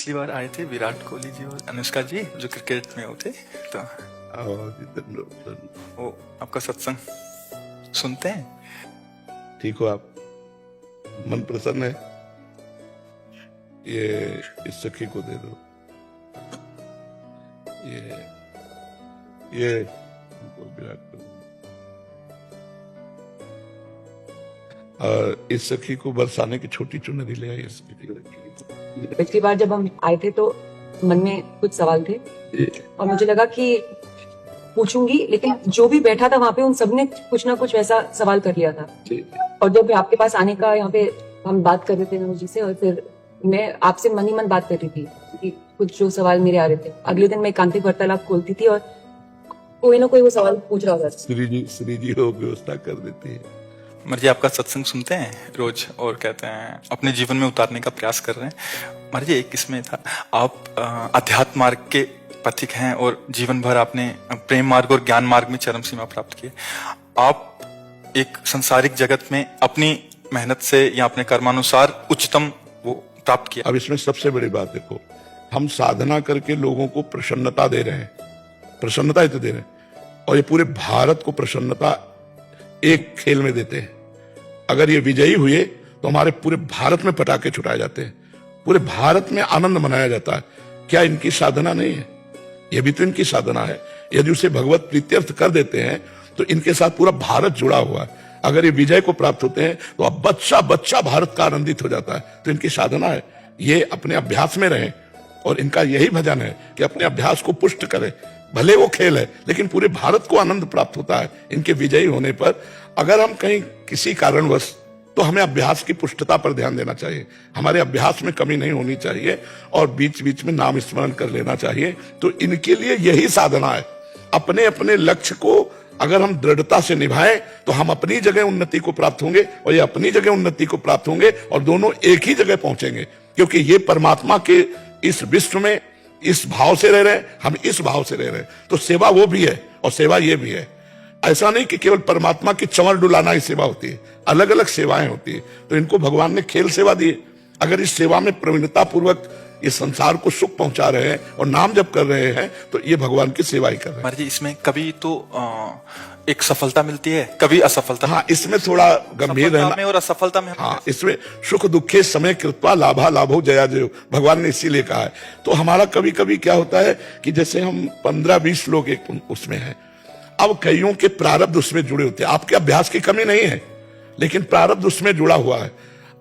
पिछली बार आए थे विराट कोहली जी और अनुष्का जी जो क्रिकेट में होते तो वो आपका सत्संग सुनते हैं। ठीक हो आप? मन प्रसन्न है? ये इस सखी को दे दो। ये विराट को। और इस सखी को बरसाने की छोटी चुनरी ले आई। पिछली बार जब हम आए थे तो मन में कुछ सवाल थे और मुझे लगा कि पूछूंगी, लेकिन जो भी बैठा था वहाँ पे उन सबने कुछ ना कुछ वैसा सवाल कर लिया था। और जब आपके पास आने का यहाँ पे हम बात कर रहे थे नमो जी से, और फिर मैं आपसे मन ही मन बात कर रही थी कि कुछ जो सवाल मेरे आ रहे थे। अगले दिन मैं एकांतिक वार्तालाप खोलती थी और कोई ना कोई वो सवाल पूछ रहा था। श्री जी हो व्यवस्था कर देती है। मर्जी आपका सत्संग सुनते हैं रोज और कहते हैं अपने जीवन में उतारने का प्रयास कर रहे हैं। मर्जी एक इसमें था, आप अध्यात्म मार्ग के पथिक हैं और जीवन भर आपने प्रेम मार्ग और ज्ञान मार्ग में चरम सीमा प्राप्त की। आप एक संसारिक जगत में अपनी मेहनत से या अपने कर्मानुसार उच्चतम वो प्राप्त किया। अब इसमें सबसे बड़ी बात देखो, हम साधना करके लोगों को प्रसन्नता दे रहे हैं, प्रसन्नता ही तो दे रहे हैं, और ये पूरे भारत को प्रसन्नता एक खेल में देते हैं। अगर ये विजयी हुए तो हमारे पूरे भारत में पटाखे छुटाए जाते हैं, पूरे भारत में आनंद मनाया जाता है। क्या इनकी साधना नहीं है? ये भी तो इनकी साधना है। यदि उसे भगवत प्रीत्यर्थ कर देते हैं तो इनके साथ पूरा भारत जुड़ा हुआ है। अगर ये विजय को प्राप्त होते हैं तो अब बच्चा बच्चा भारत का आनंदित हो जाता है। तो इनकी साधना है, ये अपने अभ्यास में रहें और इनका यही भजन है कि अपने अभ्यास को पुष्ट करें। भले वो खेल है लेकिन पूरे भारत को आनंद प्राप्त होता है इनके विजयी होने पर। अगर हम कहीं किसी कारणवश, तो हमें अभ्यास की पुष्टता पर ध्यान देना चाहिए। हमारे अभ्यास में कमी नहीं होनी चाहिए और बीच बीच में नाम स्मरण कर लेना चाहिए। तो इनके लिए यही साधना है। अपने अपने लक्ष्य को अगर हम दृढ़ता से निभाएं तो हम अपनी जगह उन्नति को प्राप्त होंगे और ये अपनी जगह उन्नति को प्राप्त होंगे और दोनों एक ही जगह पहुंचेंगे। क्योंकि ये परमात्मा के इस विश्व में इस भाव से रह रहे हैं, हम इस भाव से रह रहे हैं। तो सेवा वो भी है और सेवा ये भी है। ऐसा नहीं कि केवल परमात्मा की चंवर डुलाना ही सेवा होती है, अलग अलग सेवाएं होती है। तो इनको भगवान ने खेल सेवा दी है। अगर इस सेवा में प्रवीणता पूर्वक ये संसार को सुख पहुंचा रहे हैं और नाम जप कर रहे हैं तो ये भगवान की सेवा ही कर रहे हैं। जी इसमें कभी तो एक सफलता मिलती है, कभी असफलता। हाँ, इसमें थोड़ा गंभीर रहना और असफलता में। हाँ, इसमें सुख दुखे समय कृत्वा लाभा लाभो जया जयो, भगवान ने इसीलिए कहा है। तो हमारा कभी कभी क्या होता है कि जैसे हम 15-20 लोग एक उसमें हैं, अब कईयों के प्रारब्ध उसमें जुड़े होते हैं। आपके अभ्यास की कमी नहीं है लेकिन प्रारब्ध उसमें जुड़ा हुआ है।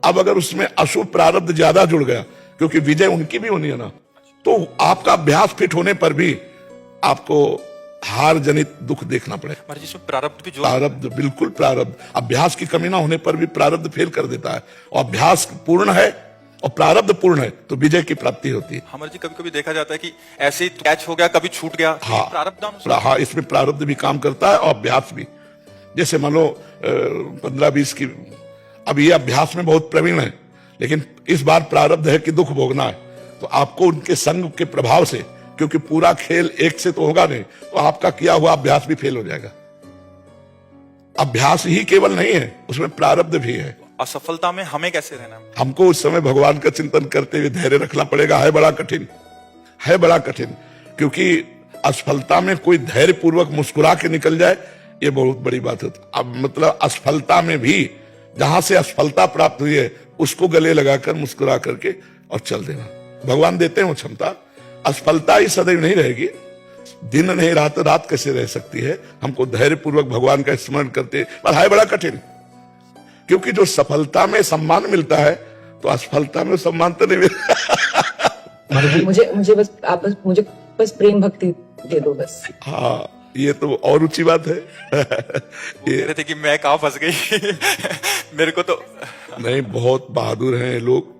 अब अगर उसमें अशुभ प्रारब्ध ज्यादा जुड़ गया, क्योंकि विजय उनकी भी होनी है ना, तो आपका अभ्यास फिट होने पर भी आपको हार जनित दुख देखना पड़ेगा। जिसमें प्रारब्ध भी प्रारब्ध, बिल्कुल प्रारब्ध। अभ्यास की कमी ना होने पर भी प्रारब्ध फेल कर देता है। और अभ्यास पूर्ण है और प्रारब्ध पूर्ण है तो विजय की प्राप्ति होती है। हमारे जी कभी कभी देखा जाता है कि ऐसे ही कैच हो गया, कभी छूट गया। हाँ, प्रारब्ध। हाँ, इसमें प्रारब्ध भी काम करता है और अभ्यास भी। जैसे मान लो 15-20 की, अब ये अभ्यास में बहुत प्रवीण है लेकिन इस बार प्रारब्ध है कि दुख भोगना है, तो आपको उनके संग के प्रभाव से, क्योंकि पूरा खेल एक से तो होगा नहीं, तो आपका किया हुआ अभ्यास भी फेल हो जाएगा। अभ्यास ही केवल नहीं है, उसमें प्रारब्ध भी है। असफलता में हमें कैसे रहना? हमको उस समय भगवान का चिंतन करते हुए धैर्य रखना पड़ेगा। है बड़ा कठिन, है बड़ा कठिन, क्योंकि असफलता में कोई धैर्य पूर्वक मुस्कुरा के निकल जाए ये बहुत बड़ी बात है। अब मतलब असफलता में भी जहां से असफलता प्राप्त हुई है उसको गले लगाकर मुस्कुरा करके और चल देना। भगवान देते हैं वो क्षमता। असफलता ही सदैव नहीं रहेगी, दिन नहीं रात, रात कैसे रह सकती है। हमको धैर्य पूर्वक भगवान का स्मरण करते, पर है बड़ा कठिन, क्योंकि जो सफलता में सम्मान मिलता है तो असफलता में सम्मान तो नहीं मिलता। मुझे बस प्रेम भक्ति दे दो बस। हाँ, ये तो और ऊंची बात है। ये थे कि मैं कहाँ फंस गई। मेरे को तो नहीं, बहुत बहादुर हैं लोग।